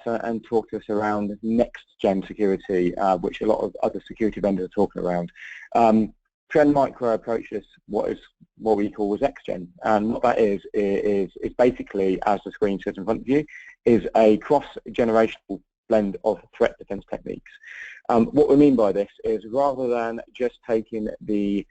and talk to us around next-gen security, which a lot of other security vendors are talking around. Trend Micro approaches what we call as XGen, and what that is basically, as the screen says in front of you, is a cross-generational blend of threat defense techniques. What we mean by this is, rather than just taking a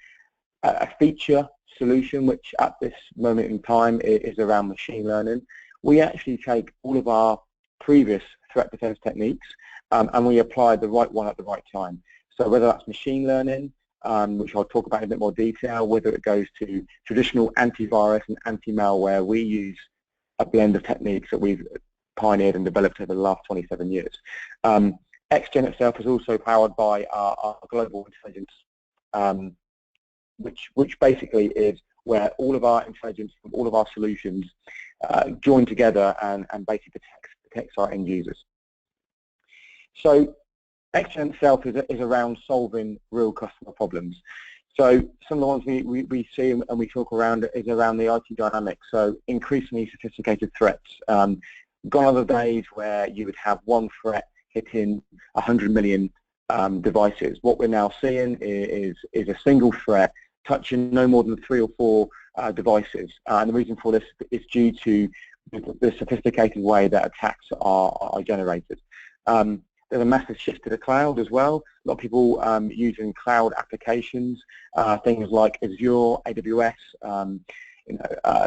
feature solution, which at this moment in time is around machine learning, we actually take all of our previous threat defense techniques and we apply the right one at the right time. So whether that's machine learning, which I'll talk about in a bit more detail, whether it goes to traditional antivirus and anti-malware, we use a blend of techniques that we've pioneered and developed over the last 27 years. XGen itself is also powered by our global intelligence, which basically is where all of our intelligence from all of our solutions join together and basically protects our end users. So XGen itself is around solving real customer problems. So some of the ones we see and we talk around is around the IT dynamics, so increasingly sophisticated threats. Gone are the days where you would have one threat hitting 100 million devices. What we're now seeing is a single threat touching no more than 3 or 4 devices. And the reason for this is due to the sophisticated way that attacks are generated. There's a massive shift to the cloud as well. A lot of people using cloud applications, things like Azure, AWS,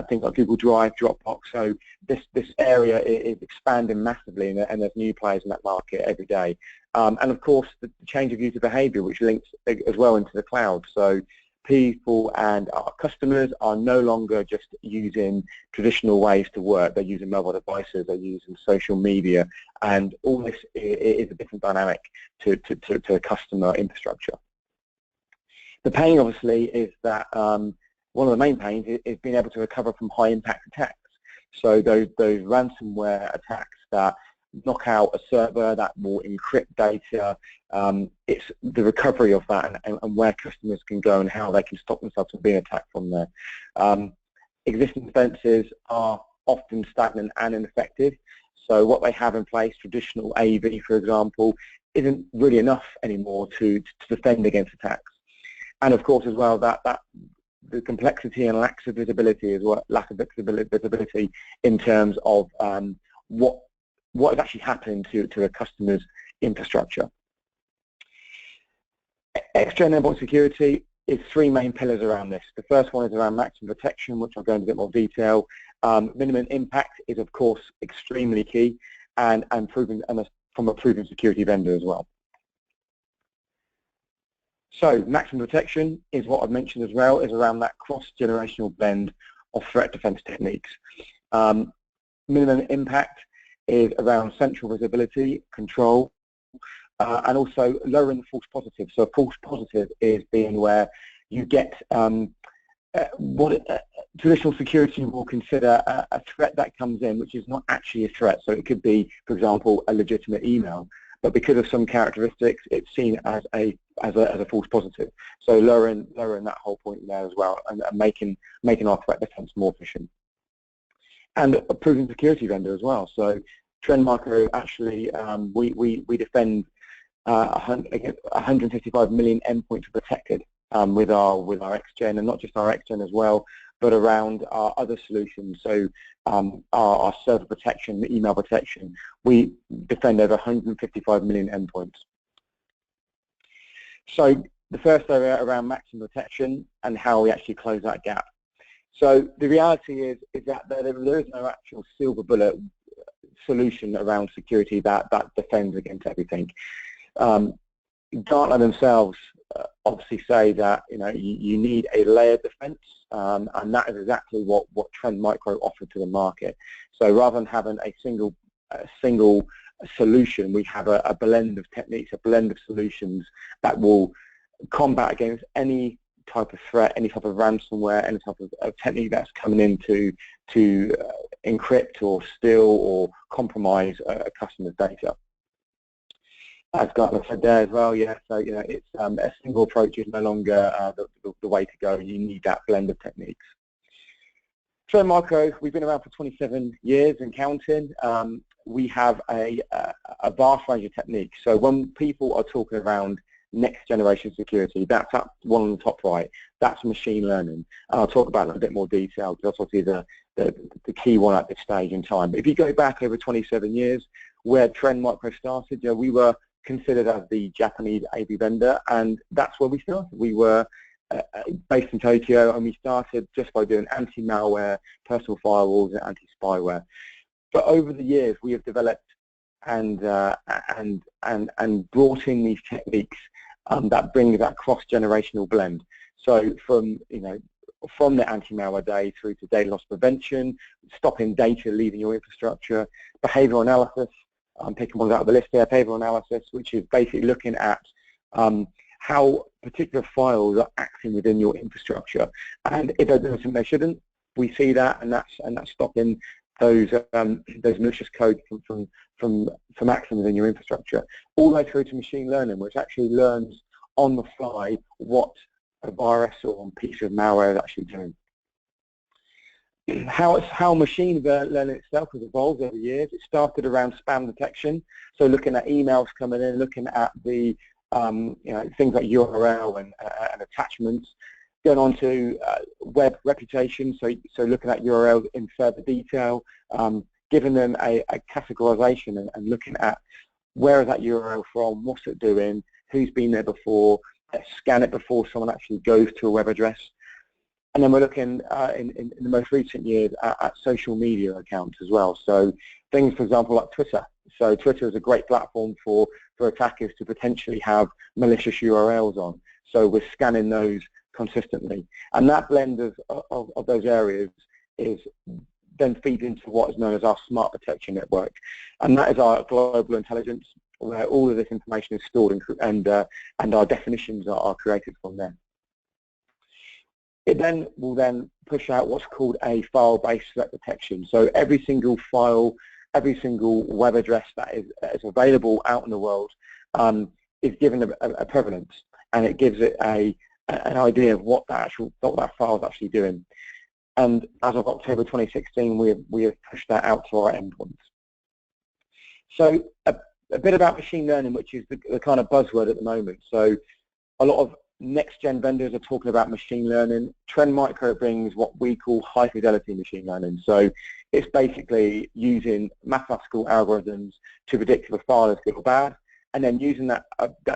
things like Google Drive, Dropbox. So this area is expanding massively, and there's new players in that market every day. And of course, the change of user behavior, which links as well into the cloud. So people and our customers are no longer just using traditional ways to work. They're using mobile devices, they're using social media, and all this is a different dynamic to a customer infrastructure. The pain, obviously, is that one of the main pains is being able to recover from high-impact attacks. So those ransomware attacks that knock out a server, that will encrypt data. It's the recovery of that and where customers can go and how they can stop themselves from being attacked from there. Existing defences are often stagnant and ineffective. So what they have in place, traditional AV, for example, isn't really enough anymore to defend against attacks. And of course, as well, that the complexity and lack of visibility in terms of what is actually happening to a customer's infrastructure. XGen Endpoint Security is 3 main pillars around this. The first one is around maximum protection, which I'll go into a bit more detail. Minimum impact is, of course, extremely key, and from a proven security vendor as well. So maximum protection is what I've mentioned as well, is around that cross-generational blend of threat defense techniques. Minimum impact is around central visibility, control, and also lowering the false positive. So a false positive is being where you get traditional security will consider a threat that comes in which is not actually a threat. So it could be, for example, a legitimate email, but because of some characteristics, it's seen as a false positive. So lowering that whole point there as well, and making our threat defense more efficient. And a proven security vendor as well. So Trend Micro actually, we defend 155 million endpoints protected with our XGen, and not just our XGen as well, but around our other solutions. So our server protection, the email protection, we defend over 155 million endpoints. So the first area around maximum protection and how we actually close that gap. So the reality is that there is no actual silver bullet solution around security that defends against everything. Gartner themselves obviously say that you need a layered defense, and that is exactly what Trend Micro offered to the market. So rather than having a single solution, we have a blend of techniques, a blend of solutions that will combat against any type of threat, any type of ransomware, any type of technique that's coming in to encrypt or steal or compromise a customer's data. As Gartner said there as well, yeah, so it's a single approach is no longer the way to go. You need that blend of techniques. Trend Micro, we've been around for 27 years and counting. we have a vast range of techniques. So when people are talking around next generation security, that's that one on the top right, that's machine learning. And I'll talk about that in a bit more detail, because that's obviously the key one at this stage in time. But if you go back over 27 years, where Trend Micro started, you know, we were considered as the Japanese AV vendor, and that's where we started. We were based in Tokyo, and we started just by doing anti-malware, personal firewalls, and anti-spyware. But over the years, we have developed and brought in these techniques that bring that cross-generational blend. So from the anti-malware day through to data loss prevention, stopping data leaving your infrastructure, behavioral analysis. I'm picking ones out of the list here. Behavioral analysis, which is basically looking at how particular files are acting within your infrastructure, and if they're doing something they shouldn't, we see that, and that's stopping those malicious code from acting within your infrastructure, all the way through to machine learning, which actually learns on the fly what a virus or a piece of malware is actually doing. How machine learning itself has evolved over the years. It started around spam detection, so looking at emails coming in, looking at the things like URL and attachments, going on to web reputation, so looking at URLs in further detail, giving them a categorization and looking at where is that URL from, what's it doing, who's been there before, scan it before someone actually goes to a web address. And then we're looking in the most recent years at social media accounts as well. So things, for example, like Twitter. So Twitter is a great platform for attackers to potentially have malicious URLs on. So we're scanning those consistently. And that blend of those areas then feeds into what is known as our smart detection network. And that is our global intelligence, where all of this information is stored and our definitions are created from there. It then will push out what's called a file-based threat detection. So every single file, every single web address that is available out in the world is given a provenance, and it gives it an idea of what that file is actually doing. And as of October 2016, we have pushed that out to our endpoints. So a bit about machine learning, which is the kind of buzzword at the moment. So a lot of next-gen vendors are talking about machine learning. Trend Micro brings what we call high-fidelity machine learning. So it's basically using mathematical algorithms to predict if a file is good or bad, and then using that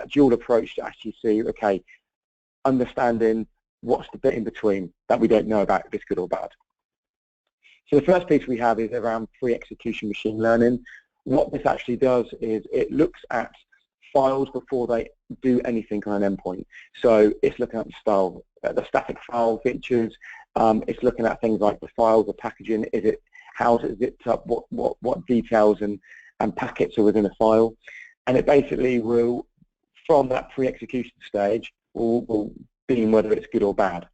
dual approach to actually see, okay, understanding what's the bit in between that we don't know about if it's good or bad. So the first piece we have is around pre-execution machine learning. What this actually does is it looks at files before they do anything on an endpoint. So it's looking at the static file features. It's looking at things like the files, the packaging. How is it zipped up? What details and packets are within a file? And it basically will, from that pre-execution stage, will beam whether it's good or bad.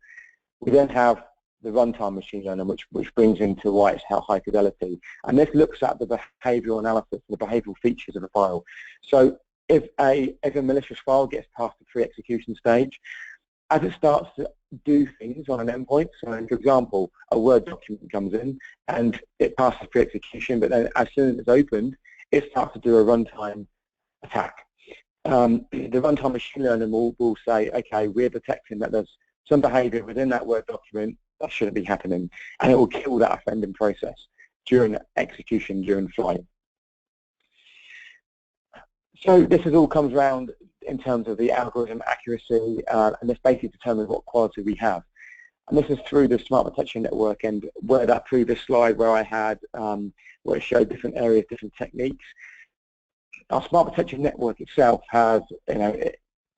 We then have the runtime machine learning, which brings into why it's high fidelity. And this looks at the behavioral analysis, the behavioral features of a file. So if a malicious file gets past the pre-execution stage, as it starts to do things on an endpoint, so for example, a Word document comes in and it passes pre-execution, but then as soon as it's opened, it starts to do a runtime attack. The runtime machine learning will say, okay, we're detecting that there's some behavior within that Word document that shouldn't be happening, and it will kill that offending process during execution, during flight. So this all comes around in terms of the algorithm accuracy, and this basically determines what quality we have. And this is through the smart detection network, and where that previous slide where I had, where it showed different areas, different techniques. Our smart detection network itself has,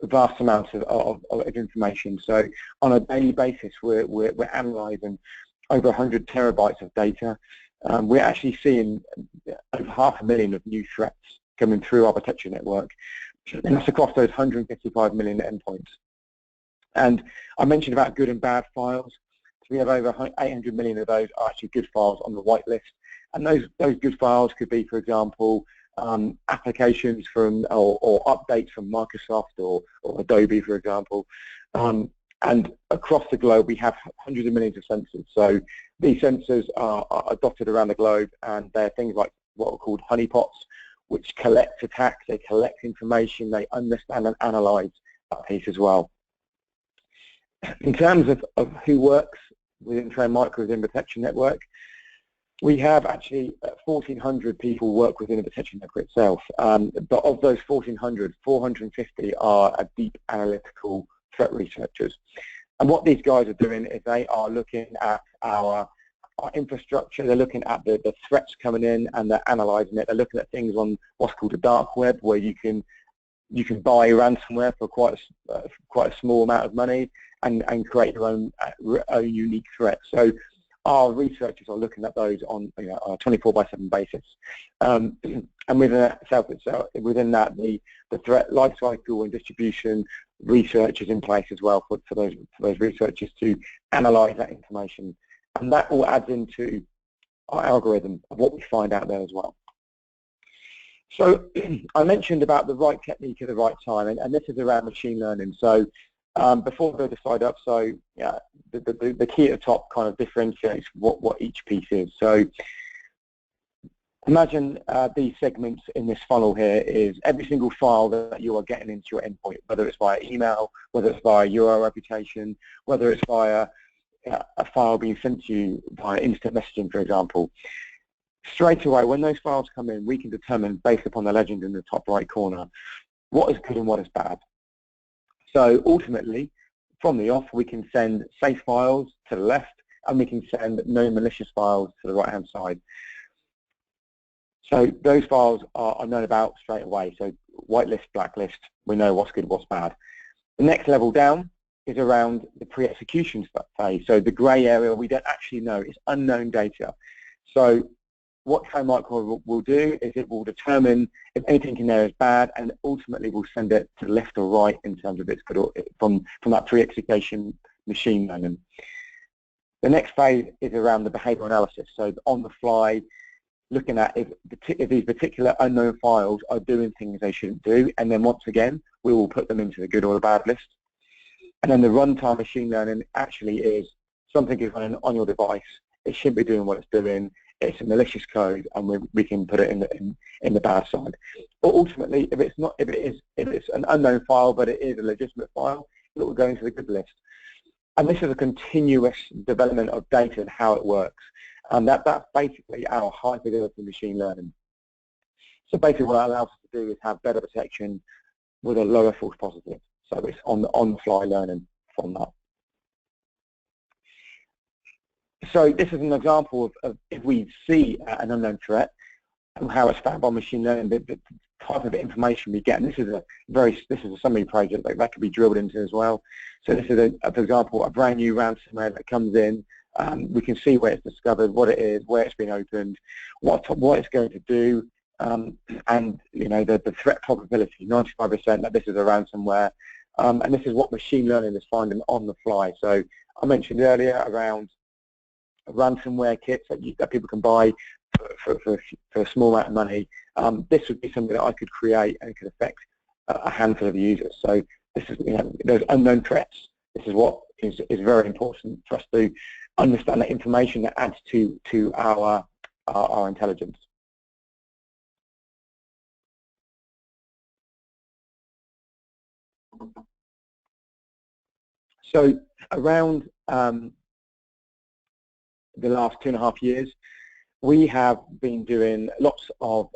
vast amounts of information. So on a daily basis, we're analysing over 100 terabytes of data. We're actually seeing over 500,000 of new threats coming through our detection network, and that's across those 155 million endpoints. And I mentioned about good and bad files. So we have over 800 million of those are actually good files on the whitelist, and those good files could be, for example, applications from or updates from Microsoft or Adobe, for example. And across the globe, we have hundreds of millions of sensors. So these sensors are dotted around the globe, and they're things like what are called honeypots, which collect attacks, they collect information, they understand and analyze that piece as well. In terms of who works within Trend Micro within the Protection Network, we have actually 1,400 people work within the Protection Network itself, but of those 1,400, 450 are deep analytical threat researchers. And what these guys are doing is they are looking at our infrastructure, they're looking at the threats coming in and they're analysing it. They're looking at things on what's called the dark web, where you can buy ransomware for quite a small amount of money and create your own unique threat. So our researchers are looking at those on a 24/7 basis, and within that the threat lifecycle and distribution research is in place as well for those researchers to analyse that information, and that all adds into our algorithm of what we find out there as well. So I mentioned about the right technique at the right time, and this is around machine learning. So before we go to slide up, so yeah, the key at the top kind of differentiates what each piece is. So imagine these segments in this funnel here is every single file that you are getting into your endpoint, whether it's via email, whether it's via URL reputation, whether it's via a file being sent to you via instant messaging, for example. Straight away, when those files come in, we can determine, based upon the legend in the top right corner, what is good and what is bad. So ultimately, from the off, we can send safe files to the left, and we can send no malicious files to the right-hand side. So those files are known about straight away. So whitelist, blacklist, we know what's good, what's bad. The next level down is around the pre-execution phase. So the grey area we don't actually know, it's unknown data. So what Trend Micro will do is it will determine if anything in there is bad, and ultimately will send it to the left or right in terms of its good from that pre-execution machine learning. The next phase is around the behavioural analysis. So on the fly, looking at if these particular unknown files are doing things they shouldn't do, and then once again we will put them into the good or the bad list. And then the runtime machine learning actually is something is running on your device. It shouldn't be doing what it's doing. It's a malicious code, and we can put it in the bad side. But ultimately, if it's an unknown file, but it is a legitimate file, it will go into the good list. And this is a continuous development of data and how it works. And that's basically our high fidelity machine learning. So basically, what it allows us to do is have better protection with a lower false positive. So it's on the fly learning from that. So this is an example of if we see an unknown threat and how it's found by machine learning, the type of information we get. And this is a summary project that could be drilled into as well. So this is, for example, a brand new ransomware that comes in. We can see where it's discovered, what it is, where it's been opened, what it's going to do, and the threat probability, 95% that this is a ransomware. And this is what machine learning is finding on the fly. So I mentioned earlier around ransomware kits that people can buy for a small amount of money. This would be something that I could create and could affect a handful of users. So this is, those unknown threats. This is what is very important for us to understand that information that adds to our intelligence. So around the last 2.5 years, we have been doing lots of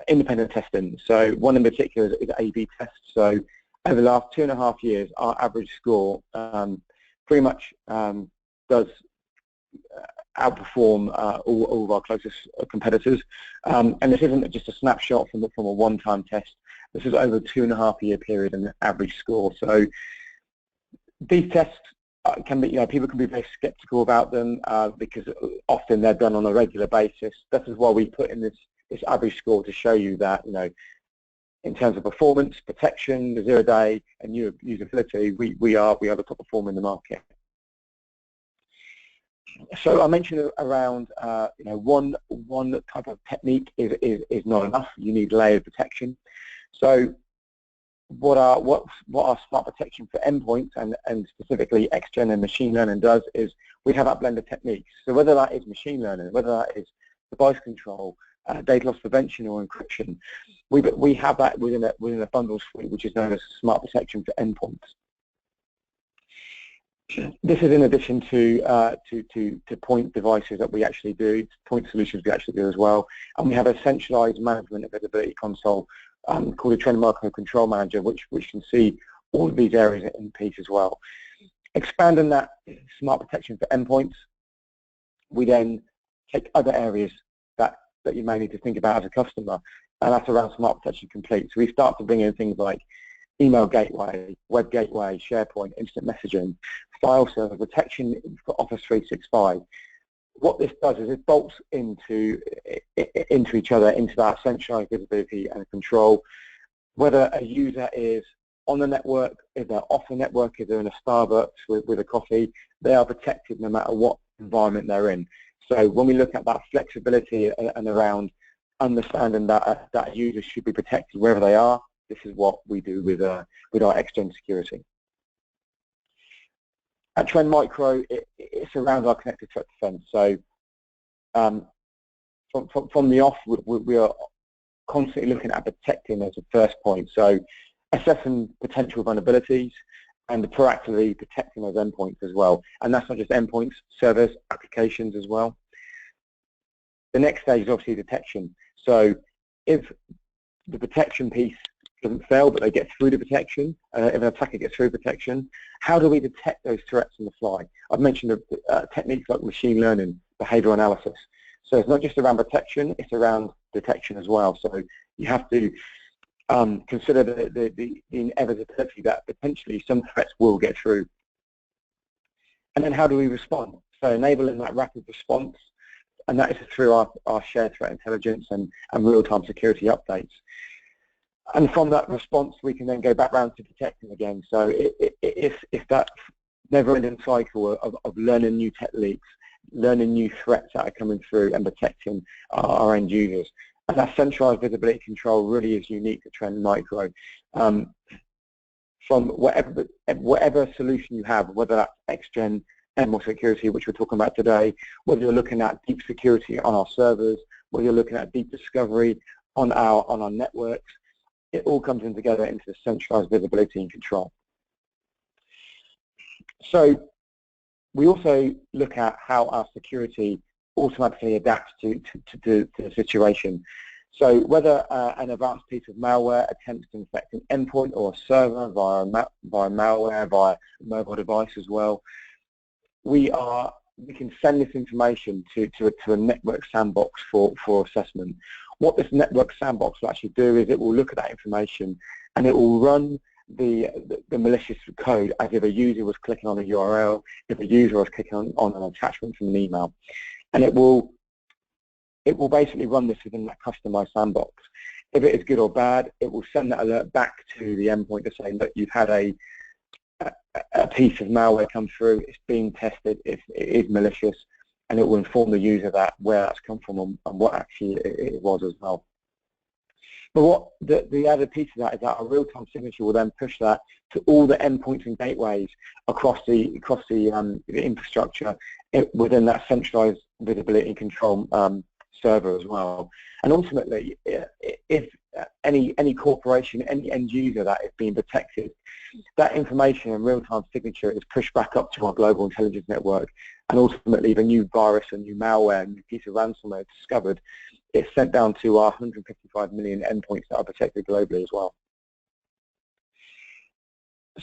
independent testing. So one in particular is A/B tests. So over the last 2.5 years, our average score pretty much does outperform all of our closest competitors. And this isn't just a snapshot from a one-time test. This is over a 2.5-year period and average score. So these tests can be, people can be very skeptical about them because often they're done on a regular basis. That is why we put in this average score to show you that, in terms of performance, protection, the 0-day, and usability, we are the top performer in the market. So I mentioned around, one type of technique is not enough. You need layered protection. So what our smart protection for endpoints and specifically XGen and machine learning does is we have that blend of techniques. So whether that is machine learning, whether that is device control, data loss prevention or encryption. We have that within a bundle suite, which is known as Smart Protection for Endpoints. This is in addition to point devices that we actually do, point solutions we actually do as well, and we have a centralized management and visibility console called a Trend Micro Control Manager, which can see all of these areas in piece as well. Expanding that smart protection for endpoints, we then take other areas that you may need to think about as a customer, and that's around smart protection complete. So we start to bring in things like email gateway, web gateway, SharePoint, instant messaging, file server protection for Office 365. What this does is it bolts into each other, into that centralized visibility and control. Whether a user is on the network, if they're off the network, if they're in a Starbucks with a coffee, they are protected no matter what environment they're in. So when we look at that flexibility and around understanding that that user should be protected wherever they are, this is what we do with our XGen security. At Trend Micro, it's around our connected threat defense. So from the off, we are constantly looking at protecting as a first point. So assessing potential vulnerabilities and proactively protecting those endpoints as well. And that's not just endpoints, servers, applications as well. The next stage is obviously detection. So if the protection piece doesn't fail, but they get through the protection, if an attacker gets through protection, how do we detect those threats on the fly? I've mentioned techniques like machine learning, behavioral analysis. So it's not just around protection, it's around detection as well. So you have to consider the inevitability that potentially some threats will get through. And then how do we respond? So enabling that rapid response, and that is through our shared threat intelligence and real-time security updates. And from that response, we can then go back around to detecting again. So if that never-ending cycle of learning new techniques, learning new threats that are coming through and protecting our end users. And that centralized visibility control really is unique to Trend Micro. From whatever solution you have, whether that's XGen, Endpoint security, which we're talking about today, whether you're looking at deep security on our servers, whether you're looking at deep discovery on our networks, it all comes in together into the centralized visibility and control. So we also look at how our security automatically adapts to the situation. So whether an advanced piece of malware attempts to infect an endpoint or a server via malware, via a mobile device as well, we can send this information to a network sandbox for assessment. What this network sandbox will actually do is it will look at that information and it will run the malicious code as if a user was clicking on a URL, if a user was clicking on an attachment from an email. And it will basically run this within that customized sandbox. If it is good or bad, it will send that alert back to the endpoint to say that you've had a piece of malware come through, it's being tested, it is malicious, and it will inform the user that where that's come from and what actually it was as well. But what the other piece of that is that our real-time signature will then push that to all the endpoints and gateways across the infrastructure within that centralized visibility and control server as well. And ultimately, if any corporation, any end user that is being protected, that information and real-time signature is pushed back up to our global intelligence network, and ultimately the new virus and new malware and new piece of ransomware is discovered, it's sent down to our 155 million endpoints that are protected globally as well.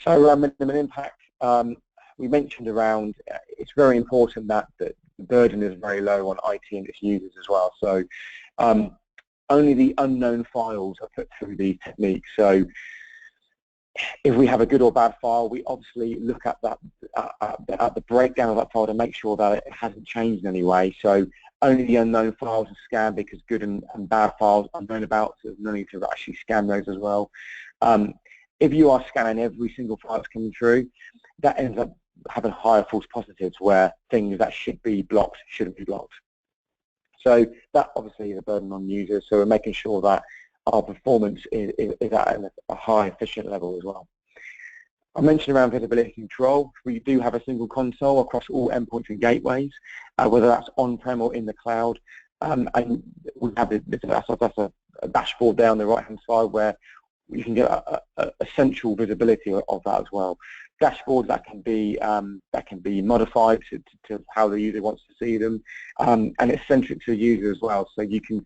So minimum impact, we mentioned around, it's very important that the burden is very low on IT and its users as well. So only the unknown files are put through these techniques. So if we have a good or bad file, we obviously look at that at the breakdown of that file to make sure that it hasn't changed in any way. So only the unknown files are scanned because good and bad files are known about, so there's no need to actually scan those as well. If you are scanning every single file that's coming through, that ends up having higher false positives where things that should be blocked shouldn't be blocked. So that obviously is a burden on users, so we're making sure that our performance is at a high efficient level as well. I mentioned around visibility control. We do have a single console across all endpoints and gateways, whether that's on-prem or in the cloud. and we have that's a dashboard there on the right hand side where you can get a central visibility of that as well. Dashboards that can be modified to how the user wants to see them, and it's centric to the user as well. So you can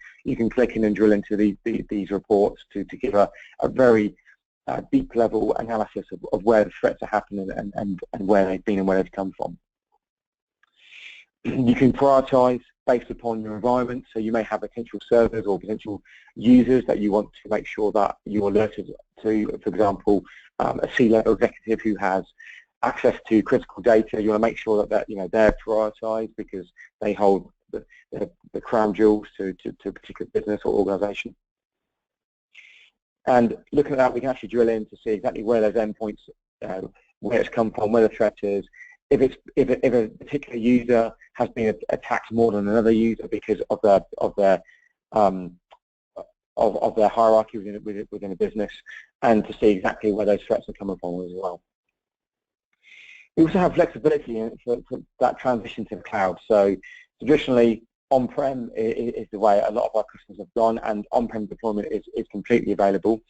click in and drill into these reports to give a very deep level analysis of where the threats are happening and where they've been and where they've come from. You can prioritize based upon your environment, so you may have potential servers or potential users that you want to make sure that you're alerted to. For example, a C-level executive who has access to critical data, you want to make sure that they're prioritized because they hold the crown jewels to a particular business or organization. And looking at that, we can actually drill in to see exactly where those endpoints, where it's come from, where the threat is. If a particular user has been attacked more than another user because of their hierarchy within a business, and to see exactly where those threats are coming from as well. We also have flexibility for that transition to the cloud. So traditionally, on-prem is the way a lot of our customers have gone, and on-prem deployment is completely available.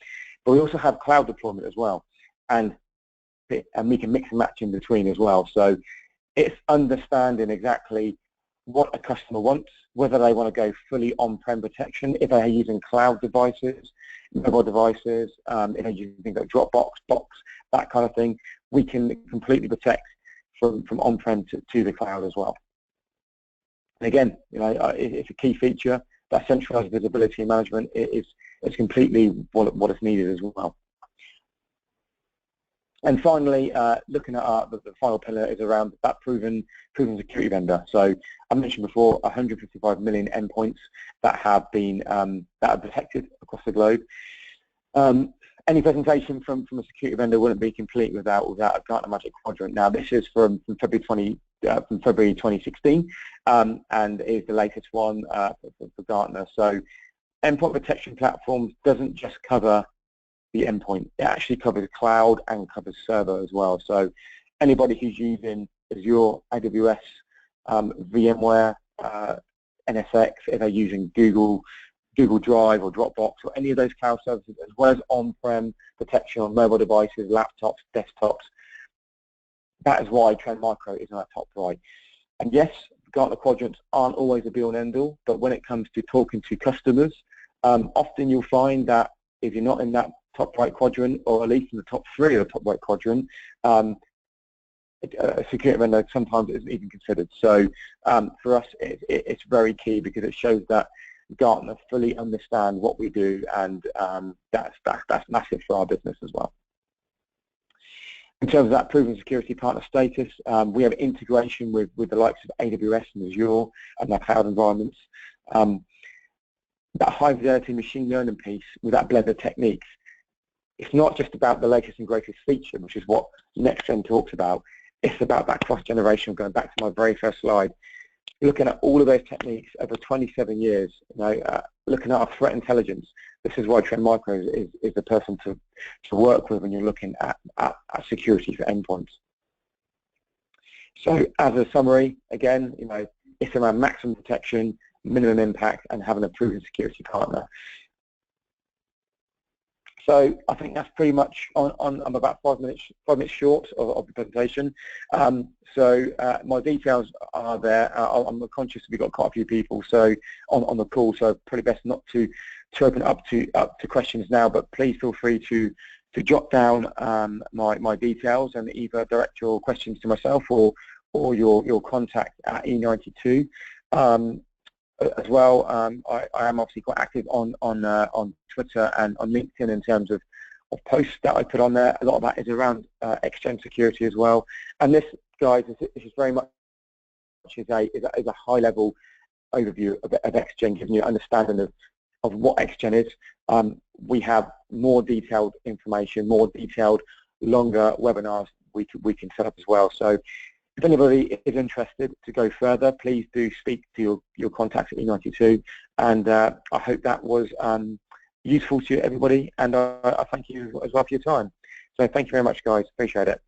But we also have cloud deployment as well, and we can mix and match in between as well. So it's understanding exactly what a customer wants, whether they want to go fully on-prem protection, if they're using cloud devices, mobile devices, if they're using things like Dropbox, Box, that kind of thing. We can completely protect from on-prem to the cloud as well. And again, it's a key feature. That centralized visibility and management is completely what is needed as well. And finally, looking at the final pillar is around that proven security vendor. So I mentioned before 155 million endpoints that have been that are protected across the globe. Any presentation from a security vendor wouldn't be complete without a Gartner Magic Quadrant. Now this is from February 2016, and is the latest one for Gartner. So endpoint protection platforms doesn't just cover the endpoint, it actually covers cloud and covers server as well. So anybody who's using Azure, AWS, VMware, NSX, if they're using Google Drive or Dropbox or any of those cloud services, as well as on-prem protection on mobile devices, laptops, desktops, that is why Trend Micro is in that top right. And yes, Gartner quadrants aren't always a be-all and end-all, but when it comes to talking to customers, often you'll find that if you're not in that top right quadrant, or at least in the top 3 of the top right quadrant, a security vendor sometimes isn't even considered. So for us, it's very key because it shows that Gartner fully understand what we do, and that's massive for our business as well. In terms of that proven security partner status, we have integration with the likes of AWS and Azure and their cloud environments. That high fidelity machine learning piece with that blend of techniques, it's not just about the latest and greatest feature, which is what NextGen talks about. It's about that cross-generation, going back to my very first slide, looking at all of those techniques over 27 years, looking at our threat intelligence. This is why Trend Micro is the person to work with when you're looking at security for endpoints. So as a summary, again, it's around maximum protection, minimum impact, and having a proven security partner. So I think that's pretty much I'm about 5 minutes short of the presentation. So my details are there. I'm conscious we've got quite a few people on the call, so probably best not to open up to questions now. But please feel free to jot down my details and either direct your questions to myself or your contact at e92. As well, I am obviously quite active on Twitter and on LinkedIn in terms of posts that I put on there. A lot of that is around XGen security as well. And this, guys, this is very much is a high-level overview of XGen, giving you an understanding of what XGen is. We have more detailed information, more detailed, longer webinars we can set up as well. So if anybody is interested to go further, please do speak to your contacts at E92, and I hope that was useful to everybody, and I thank you as well for your time. So thank you very much, guys. Appreciate it.